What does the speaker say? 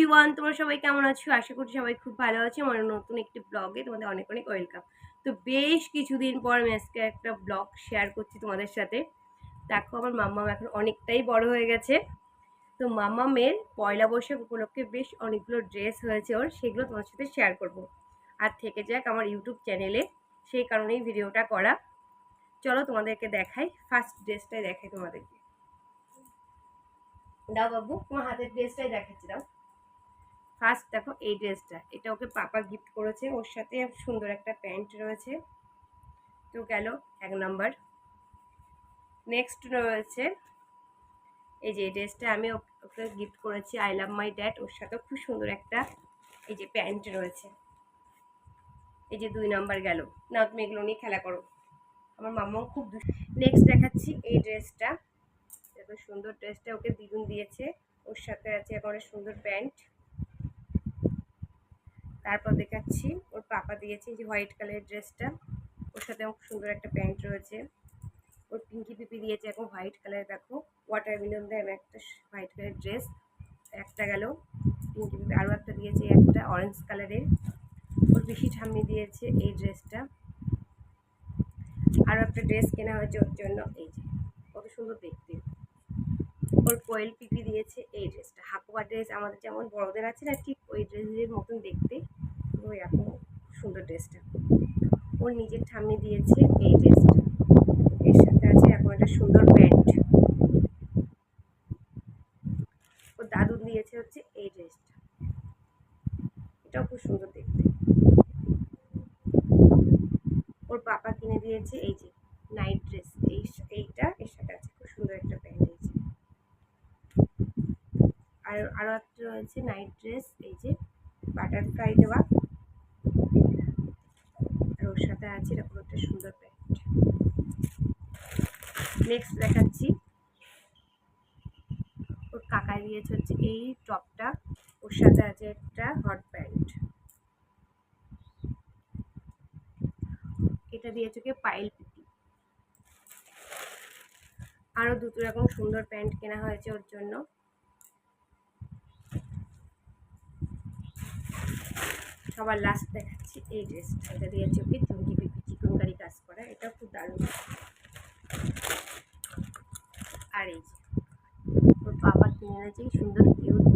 Everyone, তোমরা সবাই কেমন আছো? আশা করি সবাই খুব ভালো আছো। আমার নতুন একটি ব্লগে তোমাদের অনেক অনেক ওয়েলকাম। তো বেশ কিছুদিন পর আমি আজকে একটা ব্লগ শেয়ার করছি তোমাদের সাথে। দেখো, আমার মাম্মাম এখন অনেকটাই বড় হয়ে গেছে। তো মাম্মামের পয়লা বৈশাখ উপলক্ষে বেশ অনেকগুলো ড্রেস হয়েছে ওর, সেগুলো তোমার সাথে শেয়ার করব। আর থেকে যাক আমার ইউটিউব চ্যানেলে, সেই কারণেই ভিডিওটা করা। চলো তোমাদেরকে দেখাই, ফার্স্ট ড্রেসটাই দেখাই তোমাদেরকে। দাও বাবু, তোমার হাতের ড্রেসটাই দেখাচ্ছি, দাও। ফার্স্ট দেখো এই ড্রেসটা, এটা ওকে পাপা গিফট করেছে। ওর সাথে সুন্দর একটা প্যান্ট রয়েছে। তো গেল এক নাম্বার। নেক্সট রয়েছে এই যে ড্রেসটা, আমি ওকে গিফট করেছি, আই লাভ মাই ড্যাড। ওর সাথেও খুব সুন্দর একটা এই যে প্যান্ট রয়েছে। এই যে 2 নাম্বার গেল। না, তুমি এগুলো নিয়ে খেলা করো, আমার মাম্মাও খুব। নেক্সট দেখাচ্ছি এই ড্রেসটা, এত সুন্দর ড্রেসটা ওকে দ্বিগুণ দিয়েছে। ওর সাথে আছে এখন সুন্দর প্যান্ট। তারপর দেখাচ্ছি ওর পাপা দিয়েছে যে হোয়াইট কালারের ড্রেসটা, ওর সাথে খুব সুন্দর একটা প্যান্ট রয়েছে। ওর পিঙ্কি পিপি দিয়েছে এখন হোয়াইট কালারের, দেখো ওয়াটারমেলন দিয়ে আমি একটা হোয়াইট কালারের ড্রেস একটা গেল। পিঙ্কি পিপি আরও একটা দিয়েছে একটা অরেঞ্জ কালারের। ওর পিসি ঠাম্মি দিয়েছে এই ড্রেসটা। আরও একটা ড্রেস কেনা হয়েছে ওর জন্য, এই যে কত সুন্দর দেখতে। ওর কোয়েল পিপি দিয়েছে এই ড্রেসটা, হাকুয়া ড্রেস আমাদের যেমন বড়দের আছে না, ঠিক ওই ড্রেসের মতন দেখতে। ওই এখন সুন্দর ড্রেসটা। ওর নিজের ঠাম্মি দিয়েছে এই ড্রেসটা, এর সাথে আছে এখন একটা সুন্দর প্যান্ট। ওর দাদু দিয়েছে হচ্ছে এই ড্রেসটা, এটাও খুব সুন্দর দেখতে। ওর পাপা কিনে দিয়েছে এই যে নাইট ড্রেস, এইটা এর সাথে আছে খুব সুন্দর একটা প্যান্ট। এই যে আরও একটা রয়েছে নাইট ড্রেস, এই যে বাটারফ্লাই দেওয়া, আর ওর সাথে আছে এরকম একটা সুন্দর প্যান্ট। নেক্সট দেখাচ্ছি ওর কাকা দিয়েছে হচ্ছে এই টপটা, ওর সাথে আছে একটা হট প্যান্ট। এটা দিয়েছে কি পাইল পিপি। আরও দুটো রকম সুন্দর প্যান্ট কেনা হয়েছে ওর জন্য। সবার লাস্ট দেখাচ্ছি এই ড্রেসটা, এটা দিয়েছে ওকে চুমকি পিপি চিকনকারি কাজ করা, এটা খুব দারুণ। আর এই যে ওর বাবা কিনে এনেছে সুন্দর কিউট